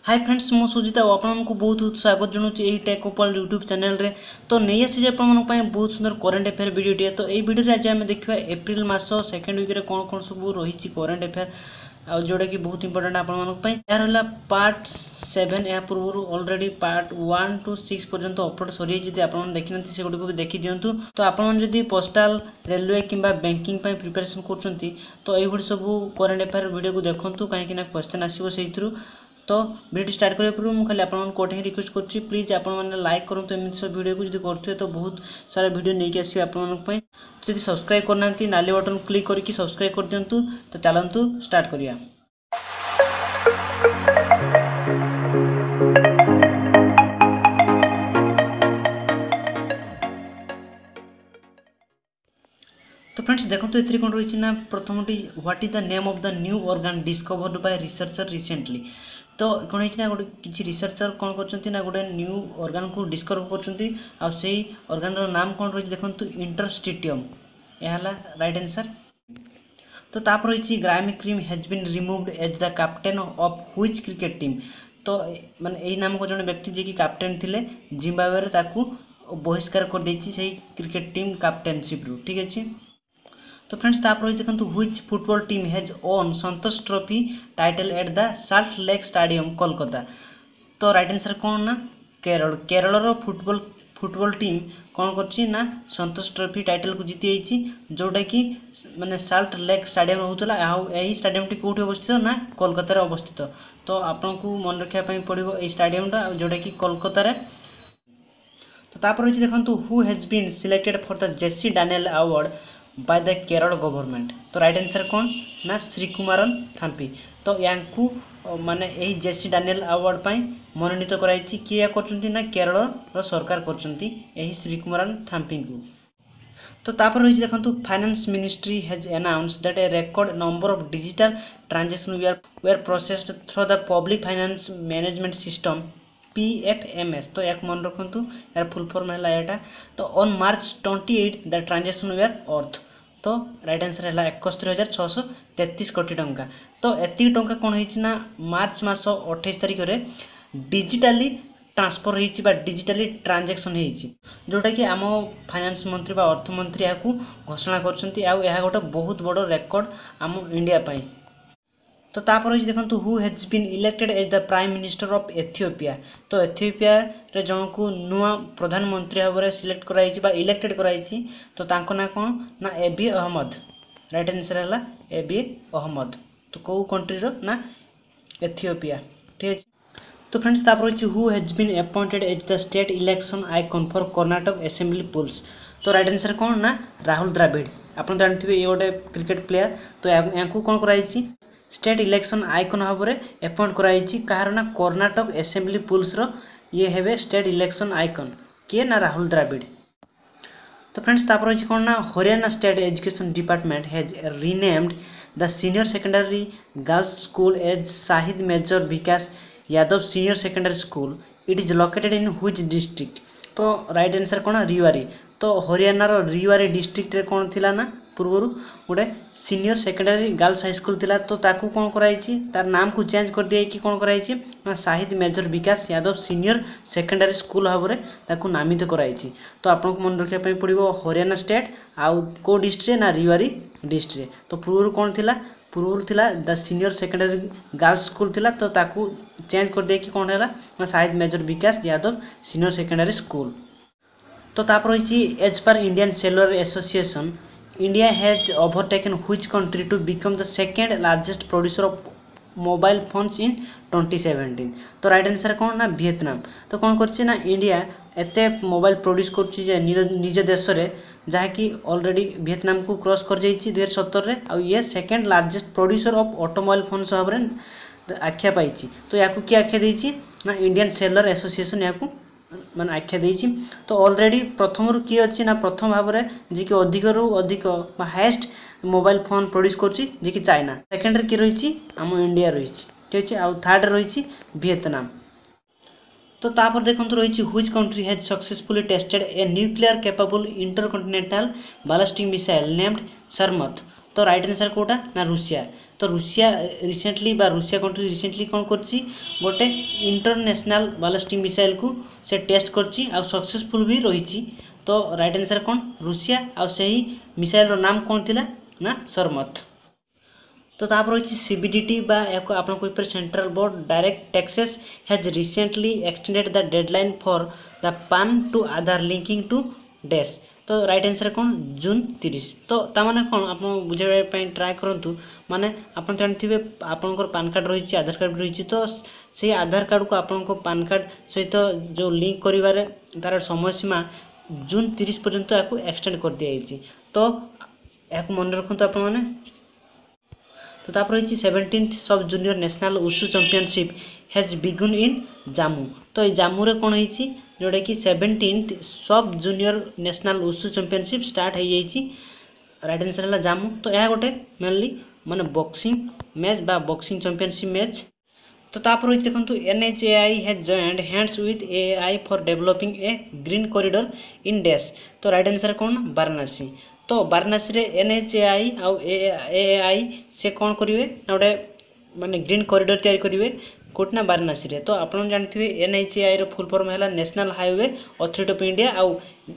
Hi friends मु सुजिता आपको बहुत बहुत स्वागत जनाऊँ यही टेक ओपल यूट्यूब चैनल रे। तो नहीं आसी बहुत सुंदर करेन्ट अफेयर वीडियो। तो यही वीडियो आज आम देखा एप्रिल मास सेकेंड वीक कौन कौन सब रही करेन्ट अफेयर आ जोटा कि बहुत इंपोर्टेंट आप यार पार्ट 7 या पूर्व ऑलरेडी पार्ट 1 to 6 पर्यंत अपलोड सरी जब आप देखी से गुड़ी को भी देखी दिंतु। तो आपड़ी पोस्टाल रेलवे कि बैंकिंग प्रिपरेशन कर तो ये सब करेन्ट अफेयर वीडियो को देखूँ कहीं क्वेश्चन आसो से। तो वीडियो स्टार्ट करने पूर्व मुझे आपको रिक्वेस्ट करुँच प्लीज आपने लाइक करूँ एमती सब वीडियो को जब करेंगे तो बहुत सारा वीडियो नहीं आस जब सब्सक्राइब करना नाली बटन क्लिक करके सब्सक्राइब कर दिंतु। तो चलतु स्टार्ट करिया। तो फ्रेंड्स देखो तो ये कौन रही ना प्रथम what is the name of the new organ discovered by researcher recently. तो कौन है गोटे किसी रिसर्चर कौन कर गोटे न्यू ऑर्गन को डिस्कवर कर ऑर्गन नाम कौन रही देखो इंटरस्टिटियम यह राइट आंसर। तो तापर रही Graeme Cremer has been removed as the captain of which cricket team. तो माने यही नामक जड़े व्यक्ति जी की कैप्टेन थिले जिम्बाब्वे ताकू बहिष्कार कर देछि सही क्रिकेट टीम कैप्टेनशिप रु ठीक अच्छे। तो फ्रेंड्स ताप रही देखो which football team has own Santosh trophy title at the salt lake stadium Kolkata. तो राइट आंसर कौन ना केरल। केरल फुटबॉल टीम कौन करना संतोष ट्रॉफी टाइटल को जीती जोटा कि माने साल्ट लेक स्टेडियम होता यही स्टेडियम टी कौटी अवस्थित ना कोलकाता अवस्थित। तो आपको मन रखापी पड़ो ये स्टेडियमटा जोटा कि कोलकाता। तो तापर रही देखो who has been selected for the J C Daniel award by the Kerala government. तो राइट आंसर कौन ना श्रीकुमारन थाम्पी। तो या माने यही जेसी डैनियल अवार्ड पाई मनोनीत कराई किए कर केरल सरकार कर श्रीकुमारन थाम्पी को। तो तापर रही देखो finance ministry has announce that a record number of digital transaction were processed through the public finance management system PFMS। तो एक मन रखु यार फुल फॉर्म है यहाँ। तो on March 28 the transaction where earth. तो राइट आंसर है 71,633 कोटी टंका। तो एति टंका कौन होना मार्च मास 28 तारिख में डिजिटाली ट्रांसफर हो डिजिटाली ट्रांजैक्शन जोटा कि आम फाइनेंस मंत्री अर्थमंत्री यहाँ घोषणा कर गोटे बहुत बड़ रेकर्ड आम इंडिया पाई। तो तापर रही देखो who has been elected as the prime minister of Ethiopia. तो एथियोपिया रे जन को नुआ प्रधानमंत्री भाव में सिलेक्ट कराई इलेक्टेड कराई। तो तांको ना कौन ना एबी अहमद। राइट आंसर है एबी अहमद। तो कौ कंट्री रो ना एथियोपिया ठीक है। तो फ्रेंड्स तापर रही who has been appointed as the state election icon for Karnataka assembly polls. तो राइट आंसर कौन ना राहुल द्राविड़। आप जानते ये गोटे क्रिकेट प्लेयर। तो या कौन कराई स्टेट इलेक्शन आइकन भाव में अपॉइंट कराई कहार ना कर्नाटक असेंबली पुल्स रो ये हेबे स्टेट इलेक्शन आइकन किए ना राहुल द्राविड़। तो फ्रेंड्स तापर रही कौन ना Haryana state education department has renamed the senior secondary girls school as Shaheed Major Vikas Yadav senior secondary school. It is located in which district. तो राइट आंसर कौन रिवारी। तो हरियाणा रिवारी डिस्ट्रिक्ट रे कौन थिला ना पूर्व गोटे senior secondary girls high school थिला। तो ताकू कौन कराई तार नाम को चेंज कर दिया कि कौन कराई ना Shaheed Major Vikas Yadav senior secondary school भाव में ताकू नामित कराई। तो आपको मन रखापी पड़ो हरियाणा स्टेट आउ को डिस्ट्रिक्ट ना रिवारी डिस्ट्रिक्ट। तो पूर्व कौन थिला पूर्व थिला the senior secondary girls school थिला। तो ताकू चेंज कर दिया कि कौन है ना Shaheed Major Vikas Yadav senior secondary school. तो तापर रही as per Indian cellular association India has overtaken which country to become the second largest producer of mobile phones in 2017। तो राइट आंसर कौन ना वियतनाम। तो कौन कर ना इंडिया एते मोबाइल प्रोड्यूस कर निज देश में जहाँकि ऑलरेडी वियतनाम को क्रॉस कर 2017 रे। आ ये second largest producer of automobile phones भाव में आख्या पाई। तो या किए आख्या देछि ना इंडियन सेलुलर एसोसिएशन या मान आख्या देछि। तो ऑलरेडी प्रथम रु किए अच्छी ना प्रथम भाव में जी कि अधिक रु अधिक हाएस्ट मोबाइल फोन प्रोड्यूस कर चाइना। सेकेंड रे किए रही आम इंडिया रही ठीक अच्छे। आउ थर्ड रही वियतनाम। तो तापर देखो रही which country has successfully tested a nuclear capable intercontinental ballistic missile named Sarmat. तो राइट आंसर कोटा ना रूसिया। तो रूसिया रिसेंटली बा रूसिया कंट्री रिसेंटली कौन करछि गोटे इंटरनेशनल बैलिस्टिक मिसाइल को से टेस्ट करछि आ सक्सेसफुल भी रही। तो राइट आंसर कौन रूसिया आ सही मिसाइल रो नाम कौन थिला ना सरमथ। तो तापर रही सीबीडीटी बा आप central board direct taxes has recently extended the deadline for the PAN to Aadhaar linking to dash. तो राइट आंसर कौन जून 30। तो ताने कौन आप बुझाई ट्राए करूँ माने आप जानते आपंकर पान कार्ड रही आधार कार्ड रही तो से आधार कार्ड को आपन पान कार्ड सहित जो लिंक कर तार समय सीमा जून 30 पर्यंत या एक्सटेंड कर दी। तो या मन रखु आप। तो तापर रही 17th sub junior national wushu championship has begun in Jammu. तो ये जामू रे कौन होती जोटा कि 17th sub junior national wushu championship start हो जाइए। राइट आंसर है जामू। तो यह गोटे मेनली माने बॉक्सिंग मैच बा बॉक्सिंग चैंपियनशिप मैच। तो तापर रही देखो NHAI has joined hands with AI for developing a green corridor in dash. तो राइट आंसर कौन वाराणसी। तो वाराणसी रे NHAI आउ AI से कौन करेंगे ना गोटे माने ग्रीन कॉरिडोर तैयारी करेंगे कोटना वाराणसी रे। तो आप जानते NHAI रो फुल फॉर्म है national highway authority of India आउ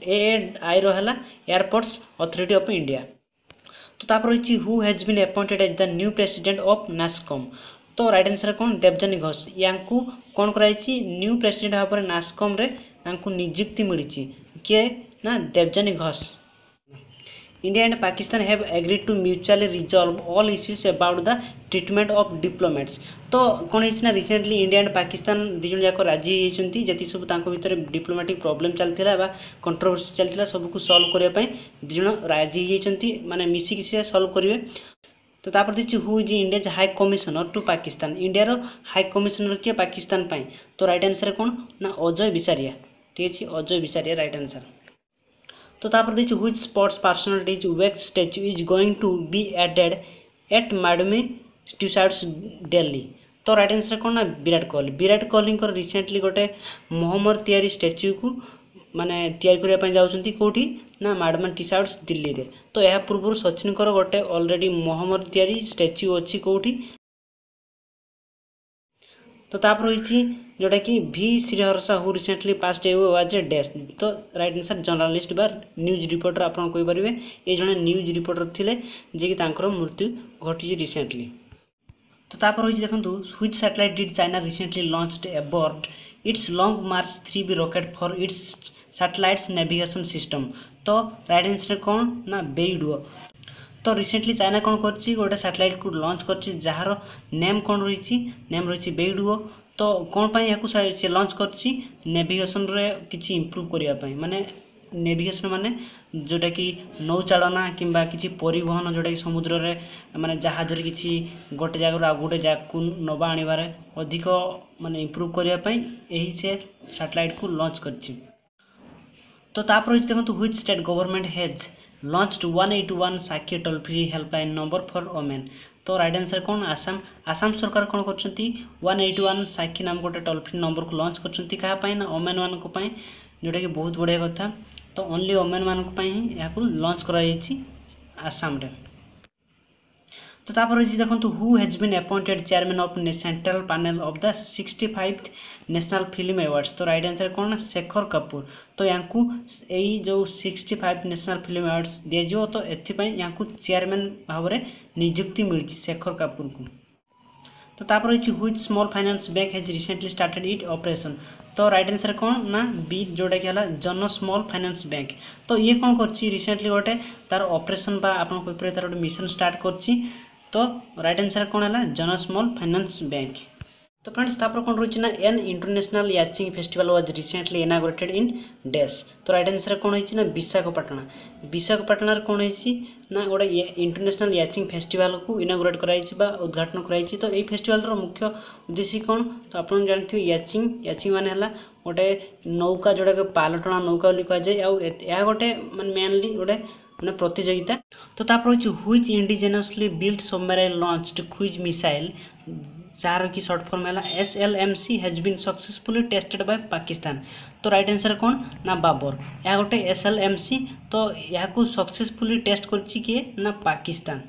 AI रो है एयरपोर्ट्स अथॉरिटी ऑफ इंडिया। तो तापर रही who has been appointed as the new president of NASSCOM. तो राइट आंसर कौन देवजानी घोष। या कौन कराई न्यू प्रेसिडेंट भाव में नास्कॉम रे नियुक्ति मिली किए ना Debjani Ghosh. India and Pakistan have agreed to mutually resolve all issues about the treatment of diplomats. तो कौन है रिसेंटली इंडिया एंड पाकिस्तान दिजन जाक राजी होती जी सब भितर डिप्लोमेटिक प्रोब्लेम चलता कंट्रोवर्सी चलता सबको सॉल्व करने दिजन राजी होती माने मिसिक से सॉल्व करेंगे। तो तापर देखिए who is India high commissioner to Pakistan. India high commissioner किए पाकिस्तान पाई। तो राइट आंसर कौन ना अजय विसारिया। ठीक है अजय विसारिया राइट आंसर। तो तापर देखिए which sports personalities wax statue is going to be added at Madame Tussauds Delhi. तो राइट आंसर कौन ना विराट कोहली। विराट कोहली रिसेंटली गोटे मोहम्मद तैयारी स्टैच्यू को माने तैयारी करने जाऊँगी कौटी ना माडमन टीसार्ट्स दिल्ली रे। तो यह पूर्व सचिन गोटे ऑलरेडी मोहम्मद तैयारी स्टैच्यू अच्छी कौटी। तो तापर रही जोटा कि V Sriharsh who recently past was a dash. तो राइट आंसर जर्नालीस्ट बा न्यूज रिपोर्टर आप कहींपारे ये जड़े न्यूज रिपोर्टर थे जी मृत्यु घटी रिसेंटली। तो तापर रही देखो which satellite did China recently launched aboard its long march 3B rocket for its satellites navigation system. तो राइट आंसर कौन ना बेइडुओ। तो रिसेंटली चाइना कौन कर गोटे सैटेलाइट को लॉन्च कर जार नेम कौन रही नेम रही बेइडुओ। तो कौन पाई या लॉन्च कर नेविगेशन रे किसी इम्प्रूव करने माने नेविगेशन माने जोटा कि नौचालना किंबा किसी परिवहन जोटा कि समुद्र रे माने जहाज रे किसी गोटे जगह आ गोटे जगह को नवा आनिबारे अधिक माने इम्प्रूव करने यही से सैटेलाइट को लॉन्च कर। तो तापर देखो which state government has launched 181 साखी toll free helpline number for women. तो राइट आंसर कौन आसाम। आसाम सरकार कौन कर 181 साखी नाम गोटे टोल फ्री नंबर को लॉन्च कर ना वोमेन मान जोटा कि बहुत बढ़िया कथा। तो ओनली वोमेन मान लॉन्च कराई आसाम रे। तो तापर देखो who has been appointed chairman of central panel of the 65th national film awards. तो राइट आंसर कौन शेखर कपूर। तो या जो 65 नेशनल फिल्म अवार्ड्स दिज्व तो या चेयरमैन भाव में नियुक्ति मिली शेखर कपूर को। तो तापर which small finance bank has recently started it operation. तो राइट आंसर कौन ना बी जोटा कि जन स्मॉल फाइनेंस बैंक। तो ये कौन कर रिसेंटली गोटे तार ऑपरेशन बा आपन कोई तार गोटे मिशन स्टार्ट कर। तो राइट आंसर कौन है जन स्मॉल फाइनेंस बैंक। तो फ्रेंड्स तापर कौन रही ना an international yachting festival was recently inaugurated in dash. तो राइट आंसर कौन है ना विशाखापाटना। विशाखापाटना कौन है ना गोटे इंटरनेशनल याचिंग फेस्टिवल को इनागोरेट कराई उद्घाटन कराई। तो ये फेस्टिवल मुख्य उद्देश्य कौन तो आप जानते याचिंग माने है गोटे नौका जोटा कि पालटना नौका कहुए आ गोटे माने मेनली गोटे माने प्रतियोगिता। तो तापर which indigenously built submarine launched cruise missile जार की शॉर्ट फॉर्म है SLMC has been successfully tested by Pakistan. तो राइट आंसर कौन ना बाबर। यह गोटे SLMC तो यहाँ सक्सेसफुली टेस्ट कर पाकिस्तान।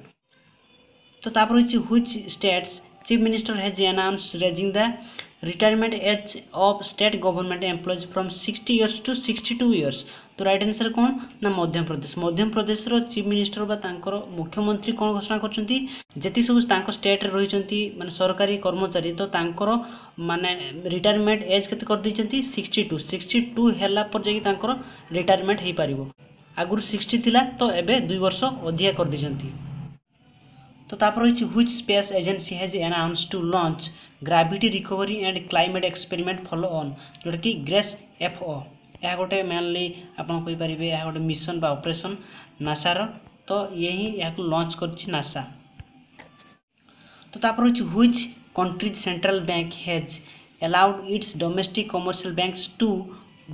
तो तापर होची which state's chief minister has announced raising the retirement age of state government employees from 60 years to 62 years. तो राइट आंसर कौन ना मध्य प्रदेश। मध्य प्रदेश रो चीफ मिनिस्टर बा तांकर मुख्यमंत्री कौन घोषणा करछंती जेति सब तांको स्टेट रे रहिचंती माने सरकारी कर्मचारी तो तांकर माने रिटायरमेंट एज केते कर दिचंती 62 हैला पर जेकी तांकर रिटायरमेंट हे पारिबो। आगुर 60 थिला तो एबे 2 वर्ष अधिया कर दिचंती। तो तापर होची which space agency has announced to launch gravity recovery and climate experiment follow on जोटा कि ग्रेस एफओ। यह गोटे मेनली आपन कहि परिबे यह गोटे मिशन बा ऑपरेशन नासा रो तो यही याको लॉन्च करछि नासा। तो तापर होची which country's central bank has allowed its domestic commercial banks to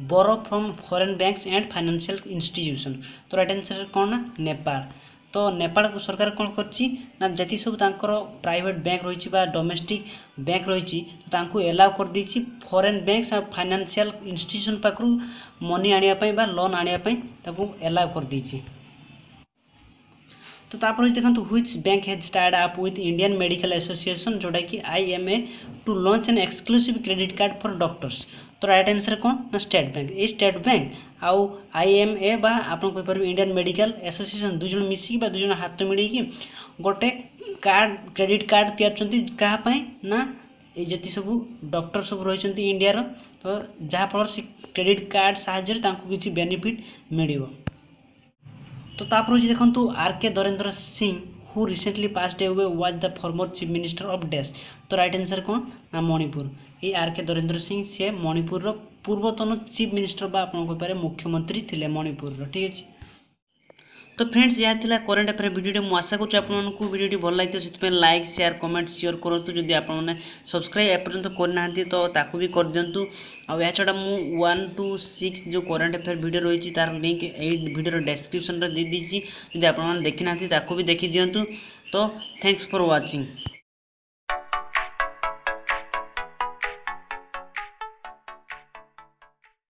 borrow from foreign banks and financial institution. तो राइट आंसर कौन ना नेपाल। तो नेपाल को सरकार कौन करछि ना जति सब तांकर प्राइवेट बैंक रही बा डोमेस्टिक बैंक रही तो तांको एलाउ कर दीछि फॉरेन बैंक्स और फाइनेंशियल इंस्टीट्यूशन पाखरु मनी आनिया पई बा लोन आनिया पई ताको एलाउ कर दीछि। तो तापर देखंतु which bank has tied up with Indian medical association जोटा कि IMA to launch an exclusive credit card for doctors. तो राइट आंसर कौन ना स्टेट बैंक। ए स्टेट बैंक आउ IMA बा आपन कोइ पर इंडियन मेडिकल एसोसिएशन दुई जन मिसी बा दुई जन हाथ मिली कि गोटे कार्ड क्रेडिट कार्ड तैयारचंती कहा पई ना ए जति सब डॉक्टर सब रहिचंती इंडिया रो तो जहा फल से क्रेडिट कार्ड साहाय्य तांको किछि बेनिफिट मिलिबो। तो तापर देखंतु RK Dorendra Singh who recently passed away was the former chief minister of dash. तो राइट आंसर कौन ना मणिपुर। ये RK दरेंद्र सिंह से मणिपुर रो पूर्वतन चीफ मिनिस्टर बा आपन को पारे मुख्यमंत्री थिले मणिपुर रो। ठीक अछि। तो फ्रेंड्स यह थिला करंट अफेयर वीडियो मु आशा करछु आपनको वीडियो भल लागितो सेति लाइक शेयर कमेंट शेयर करंतु जदि आपन माने सब्सक्राइब एपर्यंत करनाहांती तो ताकू भी कर दियंतु। आ या छडा मु 1 to 6 जो करंट अफेयर वीडियो रहिछि तार लिंक ए वीडियो रो डिस्क्रिप्शन रे दे दीछि जदि आपन माने देखि नाहांती ताकू भी देखि दियंतु। तो थैंक्स फॉर वाचिंग।